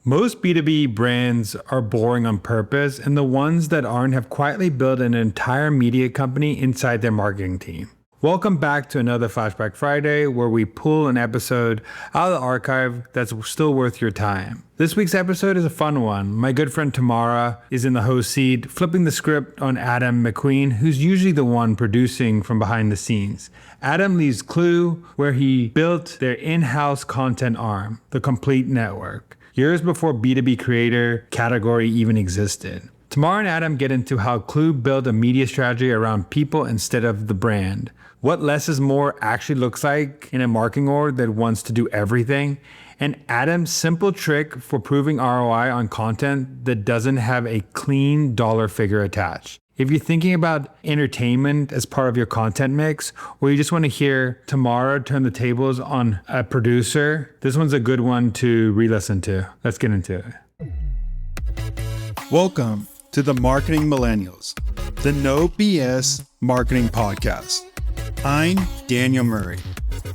Most B2B brands are boring on purpose, and the ones that aren't have quietly built an entire media company inside their marketing team. Welcome back to another Flashback Friday, where we pull an episode out of the archive that's still worth your time. This week's episode is a fun one. My good friend Tamara is in the host seat, flipping the script on Adam McQueen, who's usually the one producing from behind the scenes. Adam leaves Klue, where he built their in-house content arm, the Complete Network, years before B2B creator category even existed. Tamara and Adam get into how Klue built a media strategy around people instead of the brand, what less is more actually looks like in a marketing org that wants to do everything, and Adam's simple trick for proving ROI on content that doesn't have a clean dollar figure attached. If you're thinking about entertainment as part of your content mix, or you just want to hear Tamara turn the tables on a producer, this one's a good one to re-listen to. Let's get into it. Welcome to the Marketing Millennials, the No BS Marketing Podcast. I'm Daniel Murray,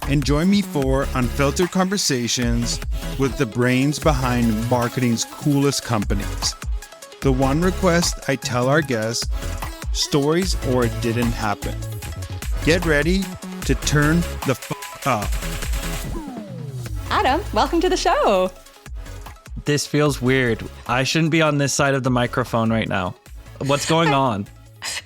and join me for unfiltered conversations with the brains behind marketing's coolest companies. The one request I tell our guests, stories or it didn't happen. Get ready to turn the up. Adam, welcome to the show. This feels weird. I shouldn't be on this side of the microphone right now. What's going on?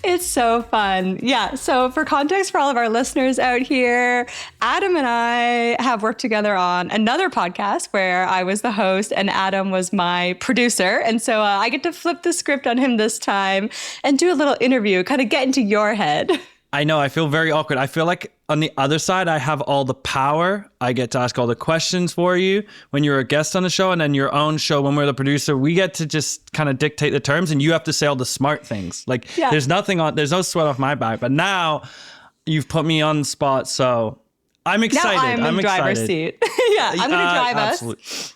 It's so fun. Yeah. So for context for all of our listeners out here, Adam and I have worked together on another podcast where I was the host and Adam was my producer. And so I get to flip the script on him this time and do a little interview, kind of get into your head. I know. I feel very awkward. I feel like on the other side, I have all the power. I get to ask all the questions for you when you're a guest on the show, and then your own show when we're the producer, we get to just kind of dictate the terms and you have to say all the smart things. Like there's no sweat off my back, but now you've put me on the spot. So I'm excited. Now I'm in driver's seat. Yeah, I'm going to drive absolutely. us.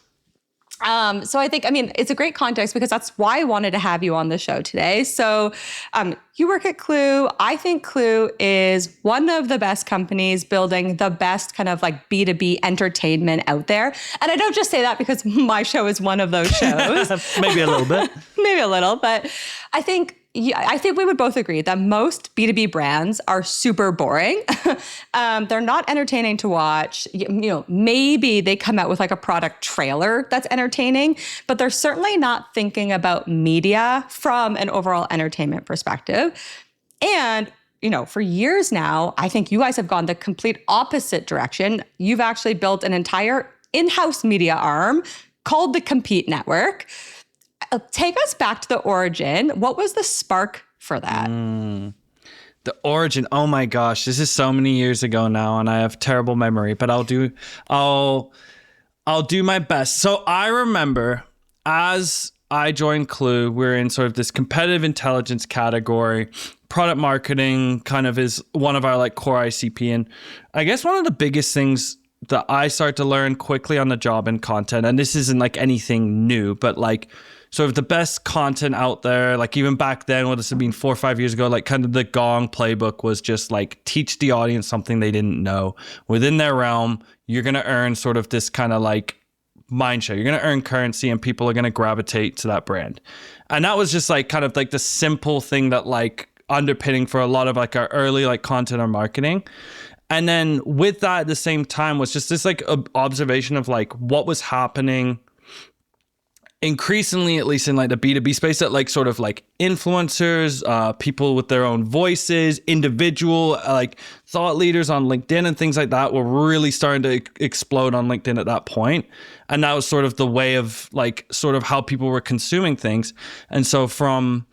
So I think, it's a great context because that's why I wanted to have you on the show today. So you work at Klue. I think Klue is one of the best companies building the best kind of like B2B entertainment out there. And I don't just say that because my show is one of those shows. Maybe a little bit. Maybe a little, but I think we would both agree that most B2B brands are super boring. They're not entertaining to watch. Maybe they come out with like a product trailer that's entertaining, but they're certainly not thinking about media from an overall entertainment perspective. And for years now, I think you guys have gone the complete opposite direction. You've actually built an entire in-house media arm called the Complete Network. Take us back to the origin. What was the spark for that? The origin. Oh my gosh, this is so many years ago now, and I have terrible memory. But I'll do my best. So I remember as I joined Klue, we're in sort of this competitive intelligence category. Product marketing kind of is one of our like core ICP, and I guess one of the biggest things that I start to learn quickly on the job in content, and this isn't like anything new, but like sort of the best content out there, like even back then, what this had been 4 or 5 years ago, like kind of the Gong playbook was just like teach the audience something they didn't know. Within their realm, you're going to earn sort of this kind of like mind share. You're going to earn currency and people are going to gravitate to that brand. And that was just like kind of like the simple thing that like underpinning for a lot of like our early like content or marketing. And then with that at the same time was just this like observation of like what was happening increasingly, at least in like the B2B space, that like sort of like influencers, people with their own voices, individual like thought leaders on LinkedIn and things like that were really starting to explode on LinkedIn at that point. And that was sort of the way of like sort of how people were consuming things. And so from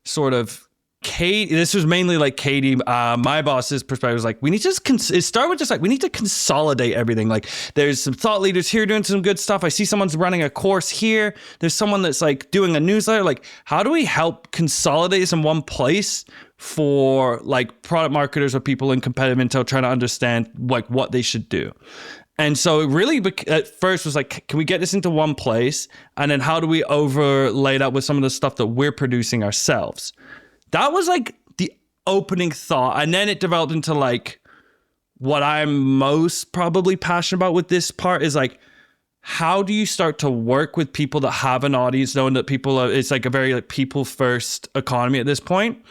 sort of Katie, this was mainly like Katie, my boss's perspective was like, we need to just start with just like, we need to consolidate everything. Like there's some thought leaders here doing some good stuff. I see someone's running a course here. There's someone that's like doing a newsletter. Like, how do we help consolidate this in one place for like product marketers or people in competitive intel trying to understand like what they should do? And so it really at first was like, can we get this into one place? And then how do we overlay that with some of the stuff that we're producing ourselves? That was like the opening thought. And then it developed into like what I'm most probably passionate about with this part is like, how do you start to work with people that have an audience, knowing that it's like a very like people first economy at this point?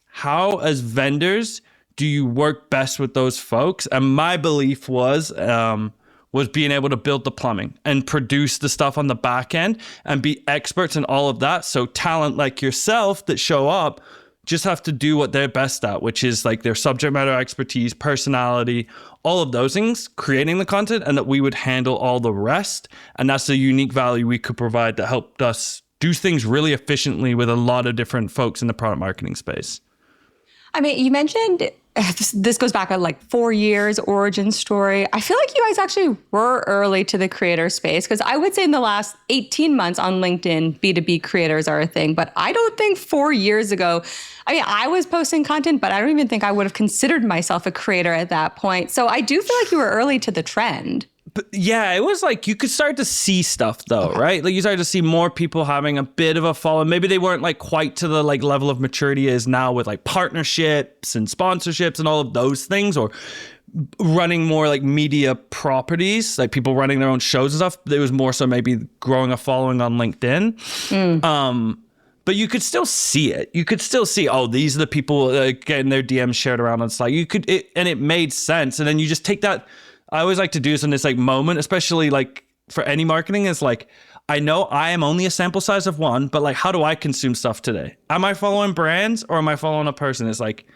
How, as vendors, do you work best with those folks? And my belief was being able to build the plumbing and produce the stuff on the back end and be experts in all of that. So talent like yourself that show up just have to do what they're best at, which is like their subject matter expertise, personality, all of those things, creating the content, and that we would handle all the rest. And that's the unique value we could provide that helped us do things really efficiently with a lot of different folks in the product marketing space. I mean, you mentioned this goes back at like 4 years origin story. I feel like you guys actually were early to the creator space, because I would say in the last 18 months on LinkedIn, B2B creators are a thing. But I don't think 4 years ago, I mean, I was posting content, but I don't even think I would have considered myself a creator at that point. So I do feel like you were early to the trend. But yeah, it was like you could start to see stuff though, right? Like you started to see more people having a bit of a following. Maybe they weren't like quite to the like level of maturity is now with like partnerships and sponsorships and all of those things, or running more like media properties, like people running their own shows and stuff. It was more so maybe growing a following on LinkedIn. But you could still see it. You could still see, oh, these are the people getting their DMs shared around on Slack. And it made sense. And then you just take that. I always like to do this in this like moment, especially like for any marketing, is like, I know I am only a sample size of one, but like, how do I consume stuff today? Am I following brands or am I following a person? It's like,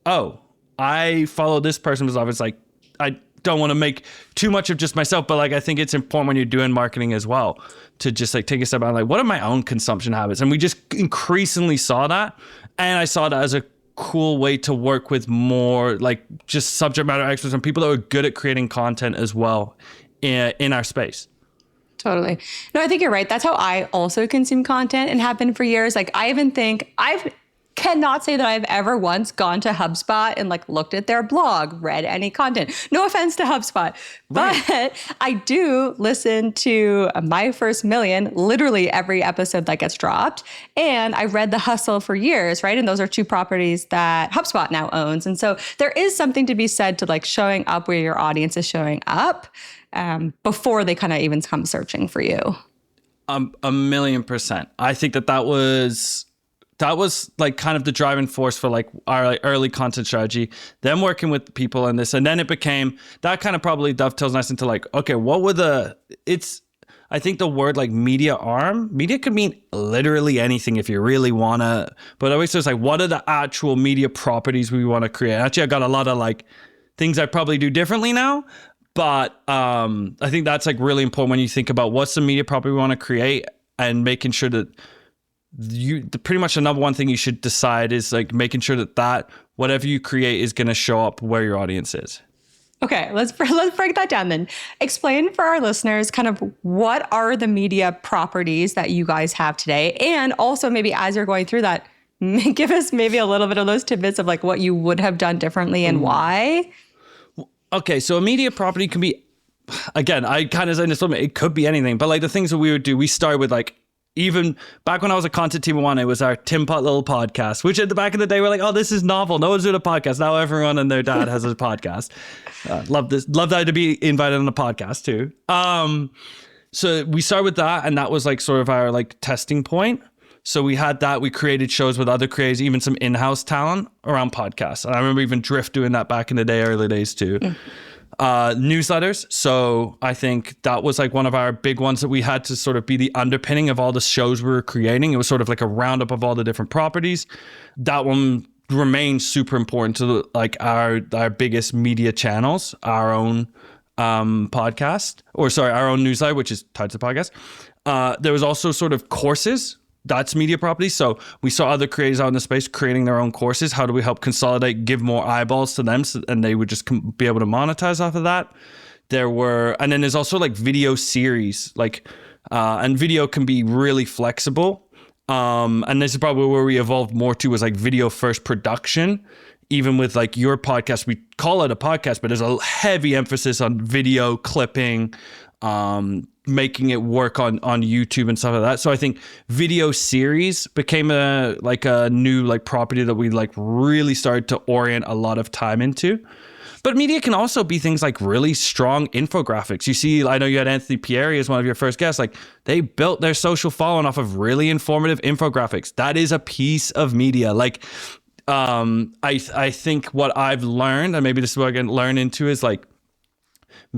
oh, I follow this person because it's like, I don't want to make too much of just myself, but like, I think it's important when you're doing marketing as well to just like take a step out, like, what are my own consumption habits? And we just increasingly saw that. And I saw that as a cool way to work with more like just subject matter experts and people that are good at creating content as well in our space. Totally. No, I think you're right. That's how I also consume content and have been for years. Like I even think cannot say that I've ever once gone to HubSpot and like looked at their blog, read any content. No offense to HubSpot, but I do listen to My First Million, literally every episode that gets dropped. And I read The Hustle for years, right? And those are two properties that HubSpot now owns. And so there is something to be said to like showing up where your audience is showing up before they kind of even come searching for you. 1,000,000%. I think that was like kind of the driving force for like our like early content strategy, then working with people in this. And then it became, that kind of probably dovetails nice into like, okay, what were I think the word like media could mean literally anything if you really want to, but always just like, what are the actual media properties we want to create? Actually, I got a lot of like things I probably do differently now, but I think that's like really important when you think about what's the media property we want to create and making sure that pretty much the number one thing you should decide is like making sure that whatever you create is going to show up where your audience is. Okay, let's break that down then. Explain for our listeners kind of what are the media properties that you guys have today, and also maybe as you're going through that, give us maybe a little bit of those tidbits of like what you would have done differently and why. Okay, so a media property can be, again, I kind of said this, it could be anything, but like the things that we would do, we started with like, even back when I was a content team one, it was our Tim Pot little podcast, which at the back of the day, we're like, oh, this is novel. No one's doing a podcast. Now everyone and their dad has a podcast. Love this. Love that to be invited on a podcast too. So we started with that, and that was like sort of our like testing point. So we had that. We created shows with other creators, even some in-house talent around podcasts. And I remember even Drift doing that back in the day, early days too. Newsletters. So I think that was like one of our big ones that we had to sort of be the underpinning of all the shows we were creating. It was sort of like a roundup of all the different properties. That one remains super important to like our biggest media channels, our own podcast, our own newsletter, which is tied to the podcast. There was also sort of courses. That's media property. So we saw other creators out in the space creating their own courses. How do we help consolidate, give more eyeballs to them, and they would just be able to monetize off of that? And then there's also like video series, like, and video can be really flexible. And this is probably where we evolved more to, was like video first production. Even with like your podcast, we call it a podcast, but there's a heavy emphasis on video clipping, making it work on YouTube and stuff like that. So I think video series became a new like property that we like really started to orient a lot of time into. But media can also be things like really strong infographics. You see, I know you had Anthony Pieri as one of your first guests. Like, they built their social following off of really informative infographics. That is a piece of media. Like, I think what I've learned, and maybe this is what I can learn into, is like,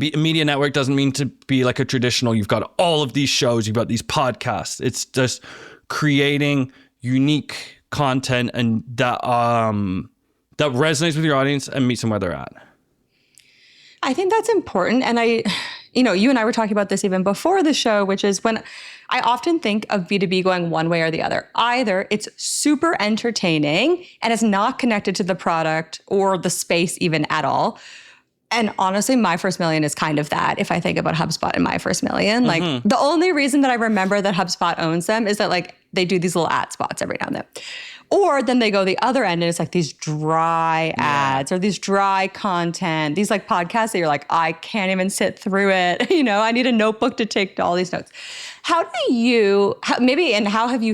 a media network doesn't mean to be like a traditional, you've got all of these shows, you've got these podcasts. It's just creating unique content and that resonates with your audience and meets them where they're at. I think that's important. And you and I were talking about this even before the show, which is when I often think of B2B going one way or the other. Either it's super entertaining and it's not connected to the product or the space even at all. And honestly, My First Million is kind of that. If I think about HubSpot and My First Million, like the only reason that I remember that HubSpot owns them is that like they do these little ad spots every now and then. Or then they go the other end and it's like these dry ads or these dry content, these like podcasts that you're like, I can't even sit through it. I need a notebook to take all these notes. How have you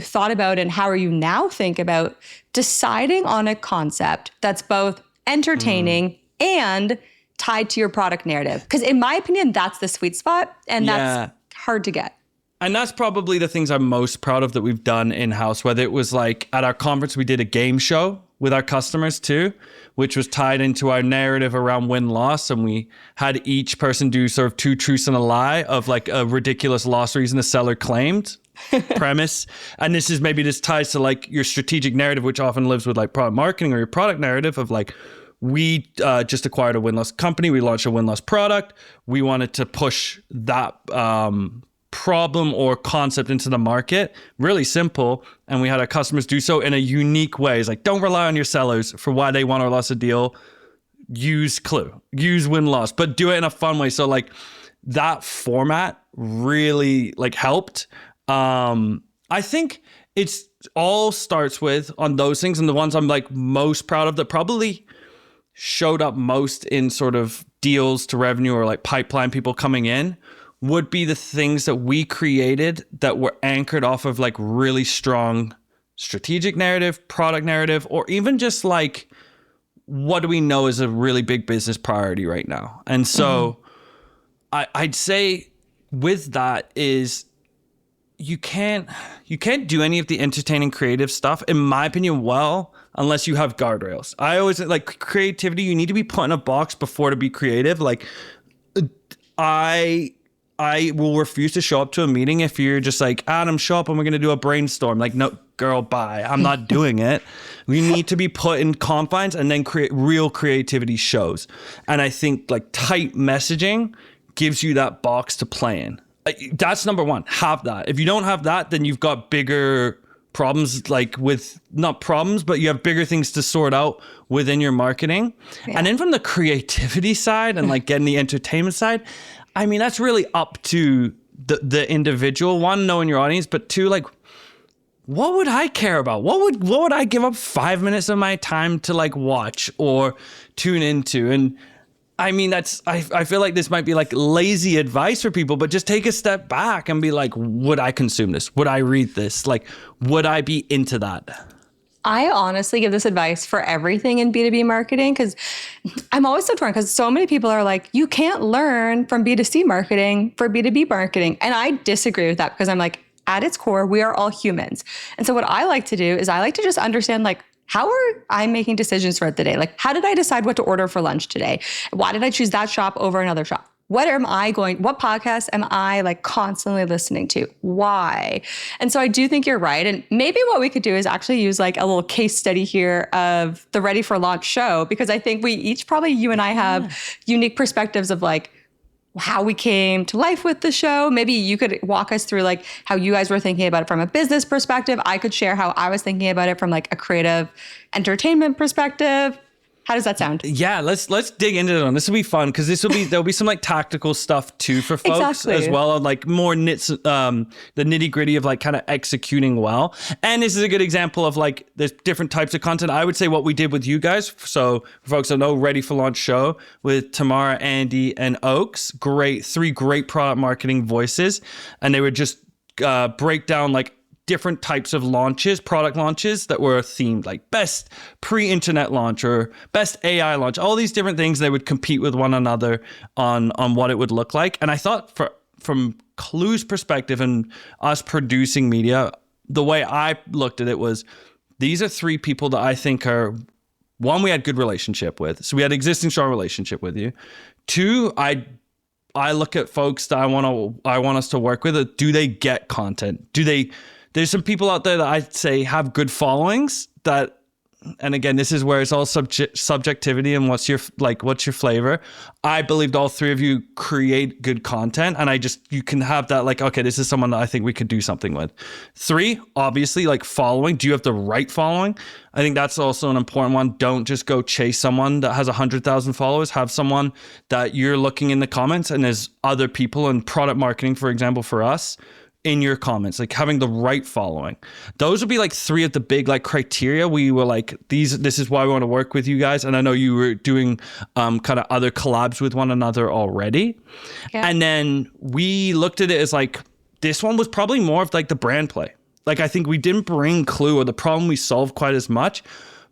thought about and how are you now think about deciding on a concept that's both entertaining and tied to your product narrative? Because in my opinion, that's the sweet spot and that's hard to get. And that's probably the things I'm most proud of that we've done in-house, whether it was like at our conference, we did a game show with our customers too, which was tied into our narrative around win-loss. And we had each person do sort of 2 truths and a lie of like a ridiculous loss reason the seller claimed premise. And this ties to like your strategic narrative, which often lives with like product marketing or your product narrative of like, we just acquired a win-loss company. We launched a win-loss product. We wanted to push that problem or concept into the market. Really simple. And we had our customers do so in a unique way. It's like, don't rely on your sellers for why they won or lost a deal. Use Klue, use win-loss, but do it in a fun way. So like that format really like helped. I think it's all starts with on those things, and the ones I'm like most proud of that probably showed up most in sort of deals to revenue or like pipeline people coming in would be the things that we created that were anchored off of like really strong strategic narrative, product narrative, or even just like, what do we know is a really big business priority right now? And so I'd say with that is you can't do any of the entertaining creative stuff, in my opinion, well, unless you have guardrails. I always like creativity. You need to be put in a box before to be creative. Like I will refuse to show up to a meeting if you're just like, Adam, show up and we're going to do a brainstorm. Like, no, girl, bye. I'm not doing it. We need to be put in confines and then create real creativity shows. And I think like tight messaging gives you that box to play in. That's number one. Have that. If you don't have that, then you've got bigger problems, like with not problems, but you have bigger things to sort out within your marketing. Yeah. And then from the creativity side and like getting the entertainment side, I mean, that's really up to the individual. One, knowing your audience, but two, like, what would I care about? What would I give up 5 minutes of my time to like watch or tune into? And I mean, I feel like this might be like lazy advice for people, but just take a step back and be like, would I consume this? Would I read this? Like, would I be into that? I honestly give this advice for everything in B2B marketing because I'm always so torn because so many people are like, you can't learn from B2C marketing for B2B marketing. And I disagree with that because I'm like, at its core, we are all humans. And so what I like to do is I like to just understand like, how are I making decisions throughout the day? Like, how did I decide what to order for lunch today? Why did I choose that shop over another shop? What podcasts am I like constantly listening to? Why? And so I do think you're right. And maybe what we could do is actually use like a little case study here of the Ready for Launch show, because I think we each, probably you and I, have unique perspectives of like how we came to life with the show. Maybe you could walk us through like how you guys were thinking about it from a business perspective. I could share how I was thinking about it from like a creative entertainment perspective. How does that sound? Yeah, let's dig into it. This will be fun because there'll be some like tactical stuff too for folks as well, like more the nitty gritty of like kind of executing well. And this is a good example of like there's different types of content. I would say what we did with you guys. So for folks that know, Ready for Launch show with Tamara, Andy, and Oaks. Three great product marketing voices, and they would just break down like different types of launches, product launches that were themed, like best pre-internet launch or best AI launch, all these different things. They would compete with one another on what it would look like. And I thought from Klue's perspective and us producing media, the way I looked at it was, these are 3 people that I think are, one, we had good relationship with. So we had existing strong relationship with you. 2, I look at folks that I want us to work with. Do they get content? There's some people out there that I'd say have good followings that, and again, this is where it's all subjectivity and what's your flavor. I believed all 3 of you create good content, and you can have that, like, okay, this is someone that I think we could do something with. 3, obviously, like following. Do you have the right following? I think that's also an important one. Don't just go chase someone that has 100,000 followers. Have someone that you're looking in the comments and there's other people in product marketing, for example, for us, in your comments, like having the right following. Those would be like 3 of the big like criteria. We were like, this is why we want to work with you guys. And I know you were doing kind of other collabs with one another already. Yeah. And then we looked at it as like, this one was probably more of like the brand play. Like, I think we didn't bring Klue or the problem we solved quite as much,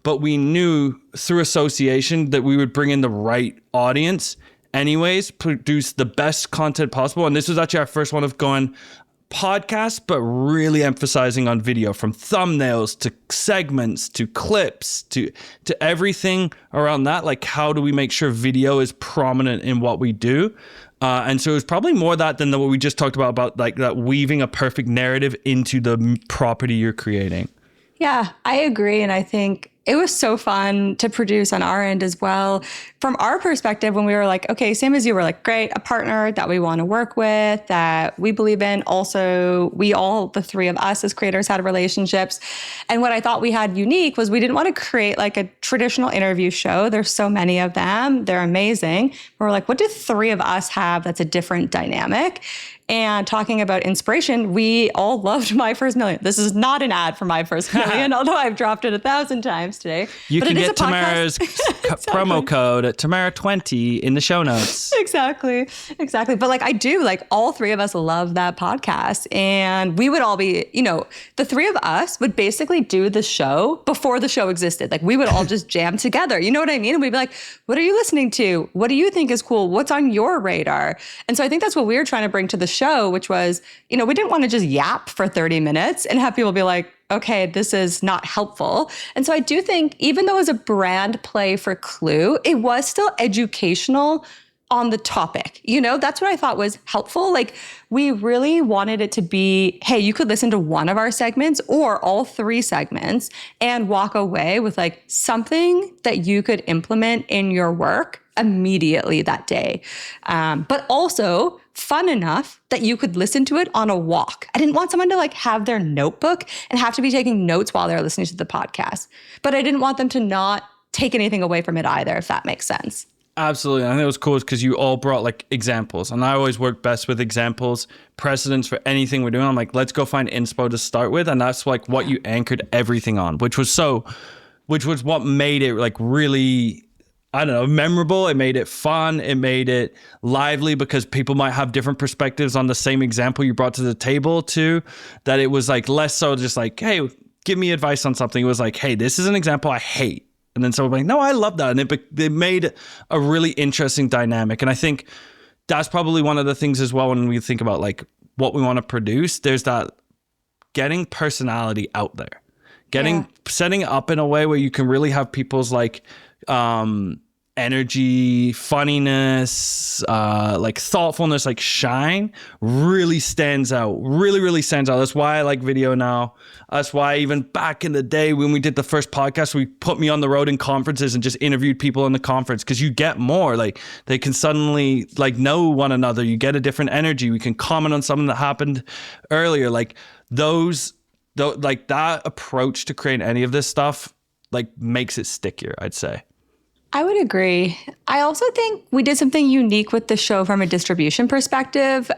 but we knew through association that we would bring in the right audience anyways, produce the best content possible. And this was actually our first one of going podcast, but really emphasizing on video, from thumbnails to segments to clips to everything around that. Like, how do we make sure video is prominent in what we do? And so it was probably more that than what we just talked about like that weaving a perfect narrative into the property you're creating. Yeah, I agree. And I think it was so fun to produce on our end as well. From our perspective, when we were like, okay, same as you, were like, great, a partner that we want to work with, that we believe in. Also, the 3 of us as creators had relationships. And what I thought we had unique was we didn't want to create like a traditional interview show. There's so many of them. They're amazing. We're like, what do 3 of us have that's a different dynamic? And talking about inspiration, we all loved My First Million. This is not an ad for My First Million, although I've dropped it 1,000 times today. You can get Tamara's promo code at Tamara20 in the show notes. Exactly. But like, I do, like, all 3 of us love that podcast. And we would all be, the 3 of us would basically do the show before the show existed. Like, we would all just jam together. You know what I mean? And we'd be like, what are you listening to? What do you think is cool? What's on your radar? And so I think that's what we were trying to bring to the show, which was, we didn't want to just yap for 30 minutes and have people be like, okay, this is not helpful. And so I do think, even though it was a brand play for Klue, it was still educational on the topic. That's what I thought was helpful. Like, we really wanted it to be, hey, you could listen to one of our segments or all 3 segments and walk away with like something that you could implement in your work immediately that day. But also fun enough that you could listen to it on a walk. I didn't want someone to like have their notebook and have to be taking notes while they're listening to the podcast. But I didn't want them to not take anything away from it either, if that makes sense. Absolutely. I think it was cool because you all brought like examples, and I always work best with examples, precedents for anything we're doing. I'm like, let's go find inspo to start with. And that's like what you anchored everything on, which was what made it like really, I don't know, memorable. It made it fun. It made it lively because people might have different perspectives on the same example you brought to the table too, that it was like less so just like, hey, give me advice on something. It was like, hey, this is an example I hate. And then someone like, no, I love that. And it made a really interesting dynamic. And I think that's probably one of the things as well when we think about like what we want to produce. There's that getting personality out there, setting it up in a way where you can really have people's like energy, funniness, like thoughtfulness, like shine really stands out, really stands out. That's why I like video now. That's why even back in the day when we did the first podcast, we put me on the road in conferences and just interviewed people in the conference, because you get more, like they can suddenly like know one another. You get a different energy. We can comment on something that happened earlier. Like like that approach to create any of this stuff like makes it stickier, I'd say. I would agree. I also think we did something unique with the show from a distribution perspective,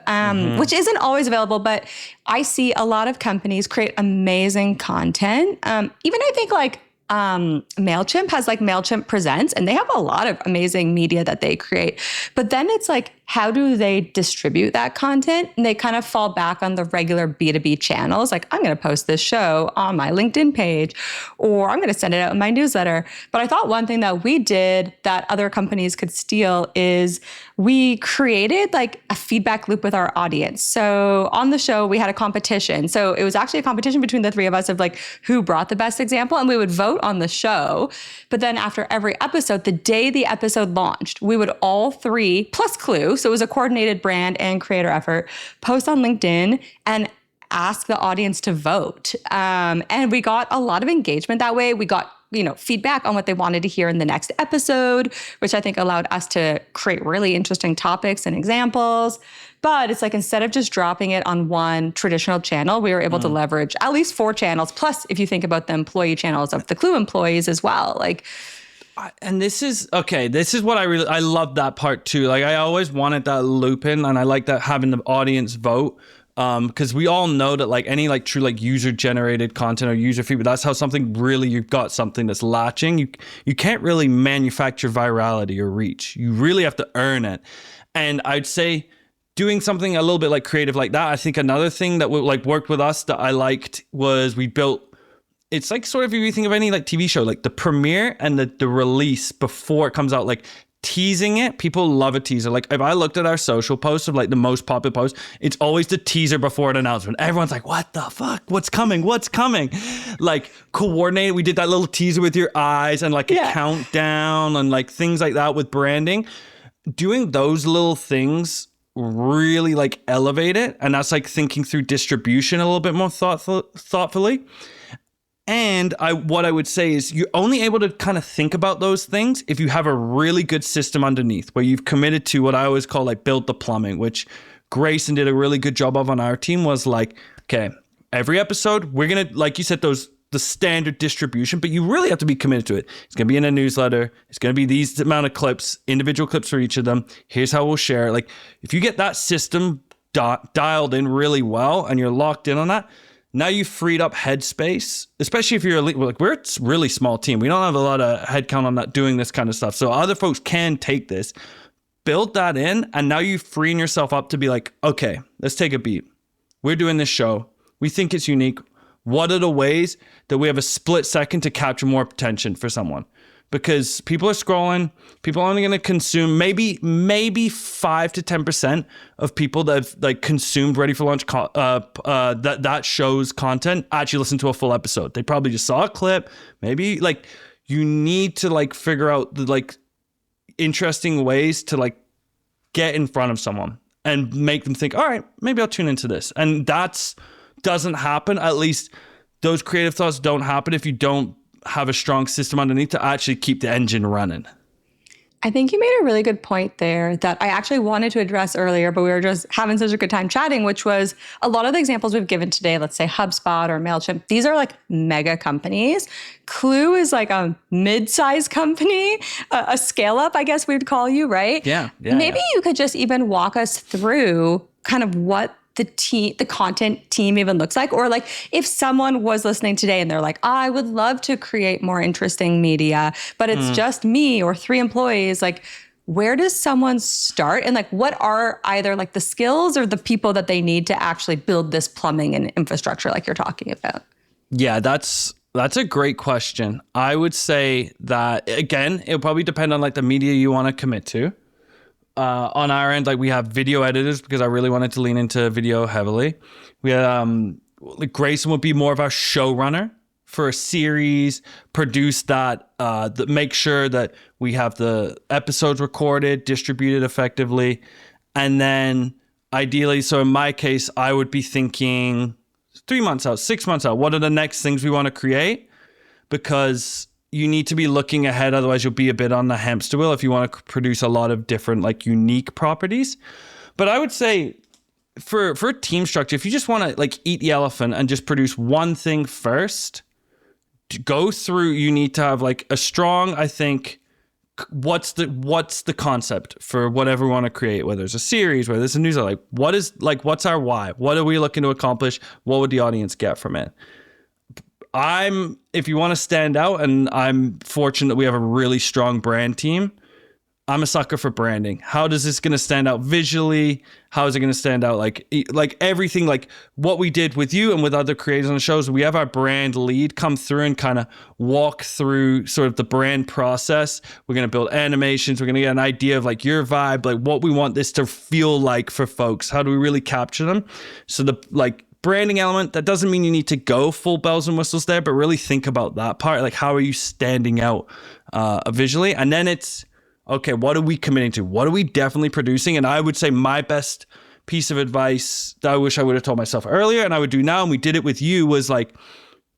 which isn't always available, but I see a lot of companies create amazing content. Even I think like MailChimp has like MailChimp Presents, and they have a lot of amazing media that they create. But then it's like, how do they distribute that content? And they kind of fall back on the regular B2B channels. Like, I'm going to post this show on my LinkedIn page, or I'm going to send it out in my newsletter. But I thought one thing that we did that other companies could steal is we created like a feedback loop with our audience. So on the show, we had a competition. So it was actually a competition between the three of us of like who brought the best example, and we would vote on the show. But then after every episode, the day the episode launched, we would all three, plus Klue, so it was a coordinated brand and creator effort, post on LinkedIn and ask the audience to vote. And we got a lot of engagement that way. We got feedback on what they wanted to hear in the next episode, which I think allowed us to create really interesting topics and examples. But it's like, instead of just dropping it on one traditional channel, we were able to leverage at least 4 channels. Plus, if you think about the employee channels of the Klue employees as well, like. And this is what I love that part too. Like, I always wanted that loop in, and I like that having the audience vote. Because we all know that like any like true like user generated content or user feedback, that's how something really, you've got something that's latching. You can't really manufacture virality or reach. You really have to earn it. And I'd say doing something a little bit like creative like that. I think another thing that like worked with us that I liked was we built. It's like sort of, if you think of any like TV show, like the premiere and the release before it comes out, like teasing it. People love a teaser. Like if I looked at our social posts of like the most popular posts, it's always the teaser before an announcement. Everyone's like, what the fuck? What's coming? What's coming? Like coordinated. We did that little teaser with your eyes and like a countdown and like things like that with branding. Doing those little things really like elevate it. And that's like thinking through distribution a little bit more thoughtfully. And what I would say is you're only able to kind of think about those things if you have a really good system underneath where you've committed to what I always call like build the plumbing, which Grayson did a really good job of on our team. Was like, okay, every episode, we're going to, like you said, the standard distribution, but you really have to be committed to it. It's going to be in a newsletter. It's going to be these amount of clips, individual clips for each of them. Here's how we'll share it. Like if you get that system dialed in really well and you're locked in on that, now you've freed up headspace, especially if you're like, we're a really small team. We don't have a lot of headcount on that doing this kind of stuff. So other folks can take this, build that in, and now you're freeing yourself up to be like, okay, let's take a beat. We're doing this show. We think it's unique. What are the ways that we have a split second to capture more attention for someone? Because people are scrolling, people are only going to consume maybe 5 to 10% of people that have like consumed Ready for Launch that show's content actually listen to a full episode. They probably just saw a clip. Maybe like you need to like figure out the like interesting ways to like get in front of someone and make them think, all right, maybe I'll tune into this. And that's doesn't happen. At least those creative thoughts don't happen if you don't have a strong system underneath to actually keep the engine running. I think you made a really good point there that I actually wanted to address earlier, but we were just having such a good time chatting, which was a lot of the examples we've given today, let's say HubSpot or MailChimp, these are like mega companies. Klue is like a mid-sized company, a scale-up, I guess we'd call you, right? Yeah. Maybe you could just even walk us through kind of what the content team even looks like, or like if someone was listening today and they're like, I would love to create more interesting media, but it's just me or 3 employees, like where does someone start? And like, what are either like the skills or the people that they need to actually build this plumbing and infrastructure like you're talking about? Yeah, that's a great question. I would say that, again, it'll probably depend on like the media you want to commit to. On our end, like we have video editors because I really wanted to lean into video heavily. We had like Grayson would be more of our showrunner for a series, produce that, make sure that we have the episodes recorded, distributed effectively, and then ideally, so in my case, I would be thinking 3 months out, 6 months out. What are the next things we want to create? Because you need to be looking ahead, otherwise you'll be a bit on the hamster wheel if you want to produce a lot of different like unique properties. But I would say for team structure, if you just want to like eat the elephant and just produce one thing first, to go through, you need to have like a strong, I think, what's the concept for whatever we want to create, whether it's a series, whether it's a newsletter, like what's our why? What are we looking to accomplish? What would the audience get from it? If you want to stand out, and I'm fortunate that we have a really strong brand team, I'm a sucker for branding. How does this going to stand out visually? How is it going to stand out like everything, like what we did with you and with other creators on the shows? We have our brand lead come through and kind of walk through sort of the brand process. We're going to build animations. We're going to get an idea of like your vibe, like what we want this to feel like for folks. How do we really capture them? So the like branding element, that doesn't mean you need to go full bells and whistles there, but really think about that part. Like, how are you standing out visually? And then it's, okay, what are we committing to? What are we definitely producing? And I would say my best piece of advice that I wish I would have told myself earlier, and I would do now, and we did it with you, was like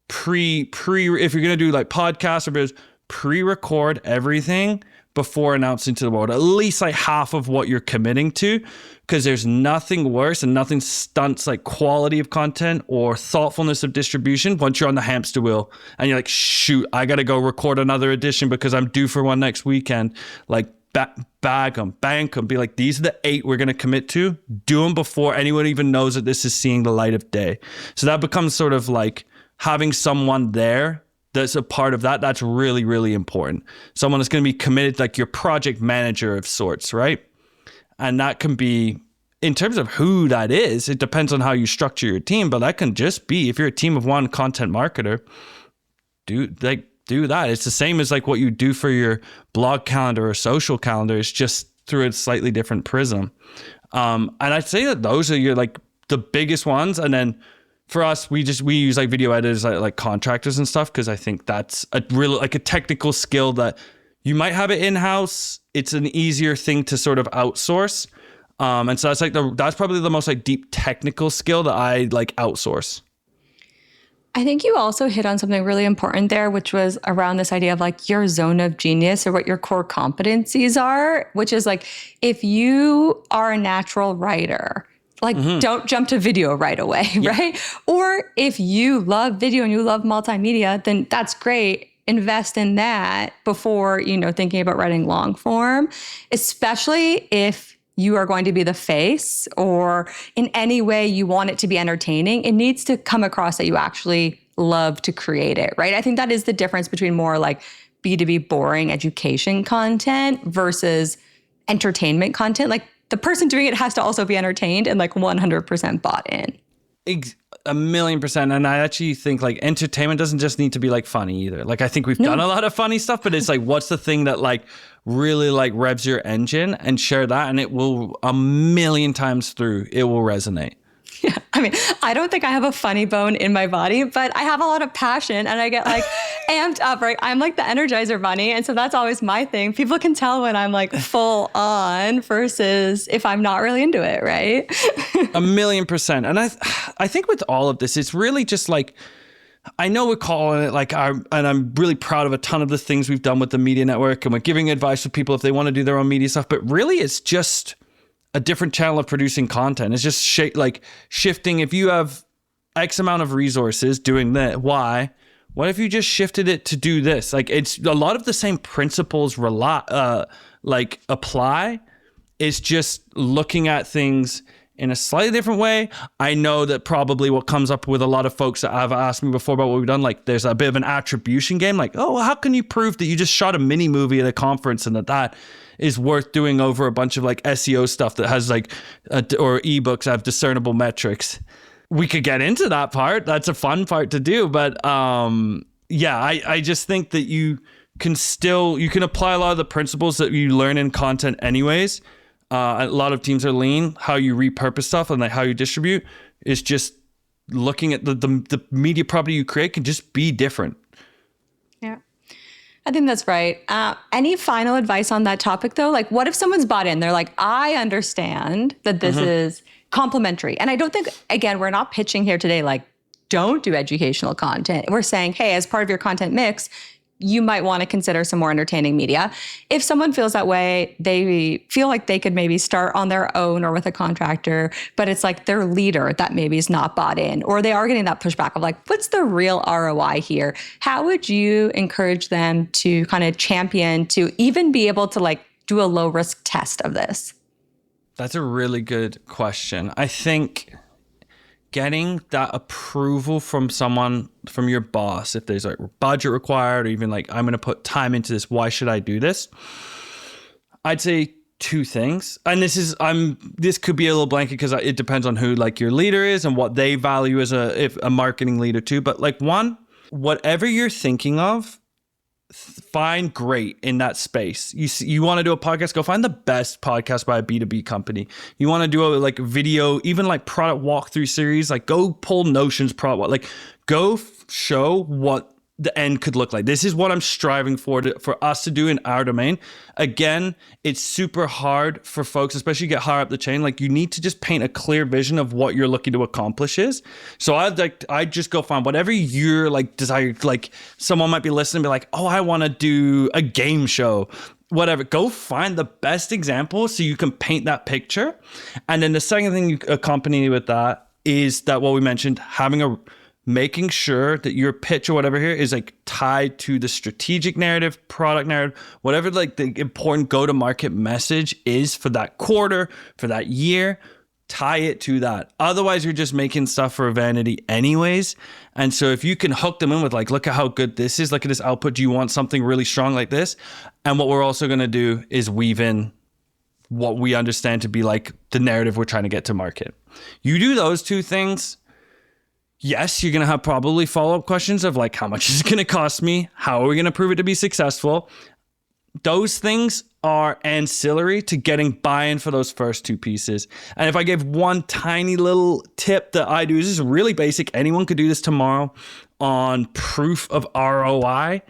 if you're going to do like podcasts or videos, pre-record everything before announcing to the world, at least like half of what you're committing to, because there's nothing worse and nothing stunts like quality of content or thoughtfulness of distribution once you're on the hamster wheel and you're like, shoot, I got to go record another edition because I'm due for one next weekend. Like bag them, bank them, be like, these are the 8 we're going to commit to. Do them before anyone even knows that this is seeing the light of day. So that becomes sort of like having someone there that's a part of that. That's really, really important. Someone that's going to be committed, like your project manager of sorts, right? And that can be, in terms of who that is, it depends on how you structure your team, but that can just be, if you're a team of one content marketer, do that. It's the same as like what you do for your blog calendar or social calendar. It's just through a slightly different prism. And I'd say that those are your like the biggest ones. And then for us, we use like video editors, like contractors and stuff, because I think that's a real like a technical skill that you might have it in-house. It's an easier thing to sort of outsource. And so that's probably the most like deep technical skill that I like outsource. I think you also hit on something really important there, which was around this idea of like your zone of genius or what your core competencies are, which is like, if you are a natural writer, like don't jump to video right away, right? Or if you love video and you love multimedia, then that's great. Invest in that before, thinking about writing long form, especially if you are going to be the face or in any way you want it to be entertaining. It needs to come across that you actually love to create it, right? I think that is the difference between more like B2B boring education content versus entertainment content. Like the person doing it has to also be entertained and like 100% bought in. 1,000,000%. And I actually think like entertainment doesn't just need to be like funny either. Like I think we've done a lot of funny stuff, but it's like, what's the thing that like really like revs your engine, and share that, and it will 1,000,000 times through, it will resonate. Yeah. I mean, I don't think I have a funny bone in my body, but I have a lot of passion and I get like amped up, right? I'm like the Energizer Bunny. And so that's always my thing. People can tell when I'm like full on versus if I'm not really into it, right? 1,000,000%. And I think with all of this, it's really just like, I know we're calling it like and I'm really proud of a ton of the things we've done with the media network, and we're giving advice for people if they want to do their own media stuff, but really it's just a different channel of producing content. It's just shifting. If you have X amount of resources doing that, what if you just shifted it to do this? Like it's a lot of the same principles apply. It's just looking at things in a slightly different way. I know that probably what comes up with a lot of folks that have asked me before about what we've done, like there's a bit of an attribution game. Like, oh, well, how can you prove that you just shot a mini movie at a conference and that is worth doing over a bunch of like SEO stuff that has like, or ebooks have discernible metrics? We could get into that part. That's a fun part to do. But I just think that you can apply a lot of the principles that you learn in content anyways. A lot of teams are lean. How you repurpose stuff and like how you distribute is just looking at the media property you create can just be different. Yeah, I think that's right. Any final advice on that topic though? Like what if someone's bought in? They're like, I understand that this is complementary. And I don't think, again, we're not pitching here today like, don't do educational content. We're saying, hey, as part of your content mix, you might want to consider some more entertaining media. If someone feels that way, they feel like they could maybe start on their own or with a contractor, but it's like their leader that maybe is not bought in, or they are getting that pushback of like, what's the real ROI here? How would you encourage them to kind of champion to even be able to like do a low risk test of this? That's a really good question. I think getting that approval from someone, from your boss, if there's like budget required, or even like, I'm going to put time into this, why should I do this? I'd say two things. And this could be a little blanket because it depends on who like your leader is and what they value as a marketing leader too. But like one, whatever you're thinking of, find great in that space. You want to do a podcast, go find the best podcast by a B2B company. You want to do a like video, even like product walkthrough series, like go pull Notion's product, like go show what the end could look like. This is what I'm striving for us to do in our domain. Again, it's super hard for folks, especially get higher up the chain. Like you need to just paint a clear vision of what you're looking to accomplish is. So I just go find whatever your like desire. Like someone might be listening and be like, oh, I want to do a game show. Whatever, go find the best example so you can paint that picture. And then the second thing you accompany with that is that what we mentioned, making sure that your pitch or whatever here is like tied to the strategic narrative, product narrative, whatever like the important go-to-market message is for that quarter, for that year, tie it to that. Otherwise, you're just making stuff for vanity anyways. And so if you can hook them in with like, look at how good this is, look at this output. Do you want something really strong like this? And what we're also going to do is weave in what we understand to be like the narrative we're trying to get to market. You do those two things. Yes, you're going to have probably follow-up questions of like, how much is it going to cost me? How are we going to prove it to be successful? Those things are ancillary to getting buy-in for those first two pieces. And if I give one tiny little tip that I do, this is really basic. Anyone could do this tomorrow on proof of ROI,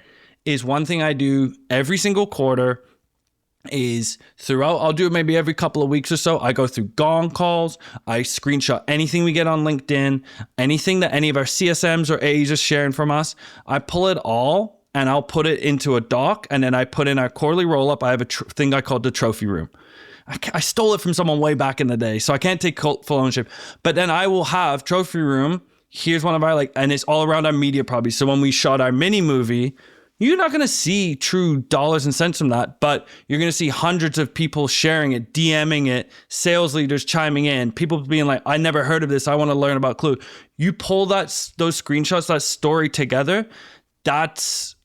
is one thing I do every single quarter is throughout, I'll do it maybe every couple of weeks or so. I go through gong calls. I screenshot anything we get on LinkedIn, anything that any of our CSMs or A's are sharing from us. I pull it all and I'll put it into a doc, and then I put in our quarterly roll up. I have a thing I call the trophy room. I stole it from someone way back in the day, so I can't take full ownership. But then I will have trophy room. Here's one of our and it's all around our media probably. So when we shot our mini movie, you're not going to see true dollars and cents from that, but you're going to see hundreds of people sharing it, DMing it, sales leaders chiming in, people being like, I never heard of this. I want to learn about Klue. You pull those screenshots, that story together, that's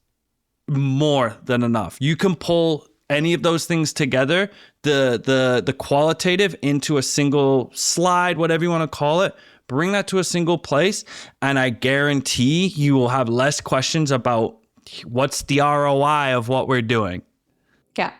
more than enough. You can pull any of those things together, the qualitative into a single slide, whatever you want to call it, bring that to a single place. And I guarantee you will have less questions about what's the ROI of what we're doing. Yeah,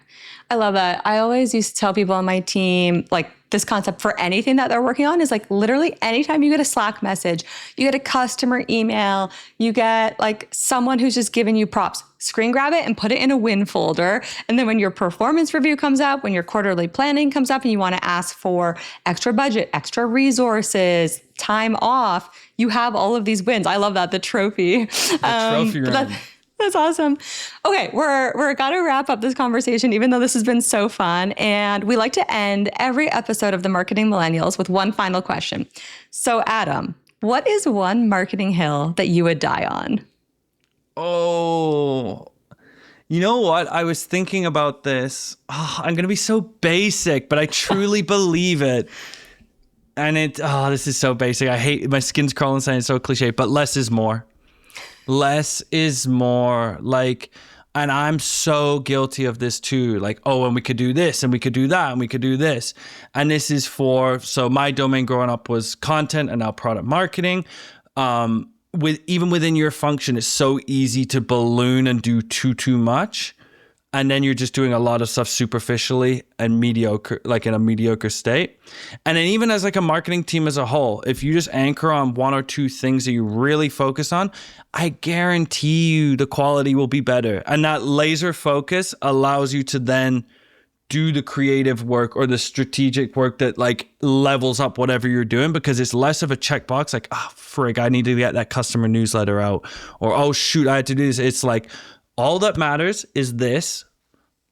I love that. I always used to tell people on my team, like this concept for anything that they're working on is like literally anytime you get a Slack message, you get a customer email, you get like someone who's just giving you props, screen grab it and put it in a win folder. And then when your performance review comes up, when your quarterly planning comes up and you want to ask for extra budget, extra resources, time off, you have all of these wins. I love that, the trophy. Trophy room. That's awesome. Okay, we're got to wrap up this conversation, even though this has been so fun. And we like to end every episode of the Marketing Millennials with one final question. So Adam, what is one marketing hill that you would die on? Oh, you know what? I was thinking about this. Oh, I'm going to be so basic, but I truly believe it. And this is so basic. I hate, my skin's crawling saying it's so cliche, but less is more. Less is more. Like, and I'm so guilty of this too. Like, oh, and we could do this and we could do that and we could do this. And this is so my domain growing up was content and now product marketing. Even within your function, it's so easy to balloon and do too much. And then you're just doing a lot of stuff superficially and mediocre, like in a mediocre state. And then even as like a marketing team as a whole, if you just anchor on one or two things that you really focus on, I guarantee you the quality will be better. And that laser focus allows you to then do the creative work or the strategic work that like levels up whatever you're doing, because it's less of a checkbox like, oh, frig, I need to get that customer newsletter out, or, oh, shoot, I had to do this. It's like, all that matters is this.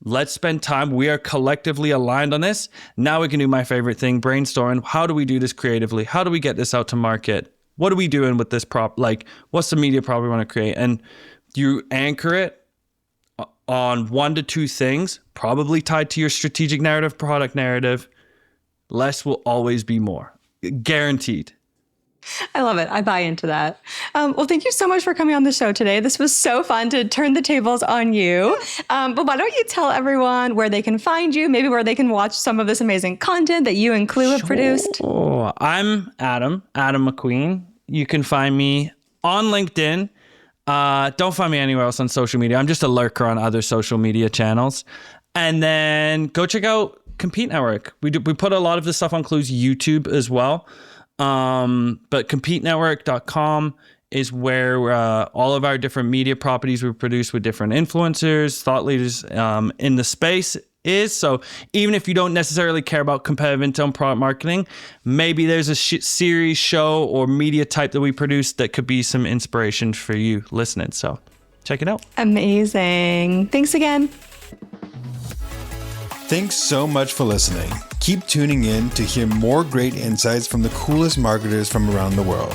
Let's spend time. We are collectively aligned on this. Now we can do my favorite thing, brainstorming. How do we do this creatively? How do we get this out to market? What are we doing with this prop? Like, what's the media prop we want to create? And you anchor it on 1 to 2 things, probably tied to your strategic narrative, product narrative. Less will always be more. Guaranteed. I love it. I buy into that. Well, thank you so much for coming on the show today. This was so fun to turn the tables on you. But why don't you tell everyone where they can find you, maybe where they can watch some of this amazing content that you and Klue have produced? I'm Adam McQueen. You can find me on LinkedIn. Don't find me anywhere else on social media. I'm just a lurker on other social media channels. And then go check out Compete Network. We put a lot of this stuff on Klue's YouTube as well. But CompeteNetwork.com is where all of our different media properties we produce with different influencers, thought leaders in the space is. So even if you don't necessarily care about competitive intel product marketing, maybe there's a series, show, or media type that we produce that could be some inspiration for you listening. So check it out. Amazing. Thanks again. Thanks so much for listening. Keep tuning in to hear more great insights from the coolest marketers from around the world.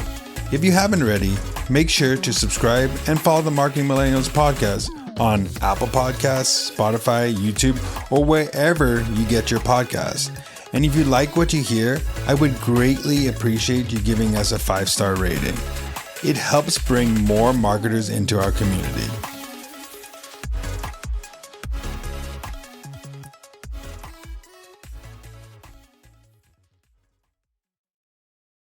If you haven't already, make sure to subscribe and follow the Marketing Millennials podcast on Apple Podcasts, Spotify, YouTube, or wherever you get your podcasts. And if you like what you hear, I would greatly appreciate you giving us a 5-star rating. It helps bring more marketers into our community.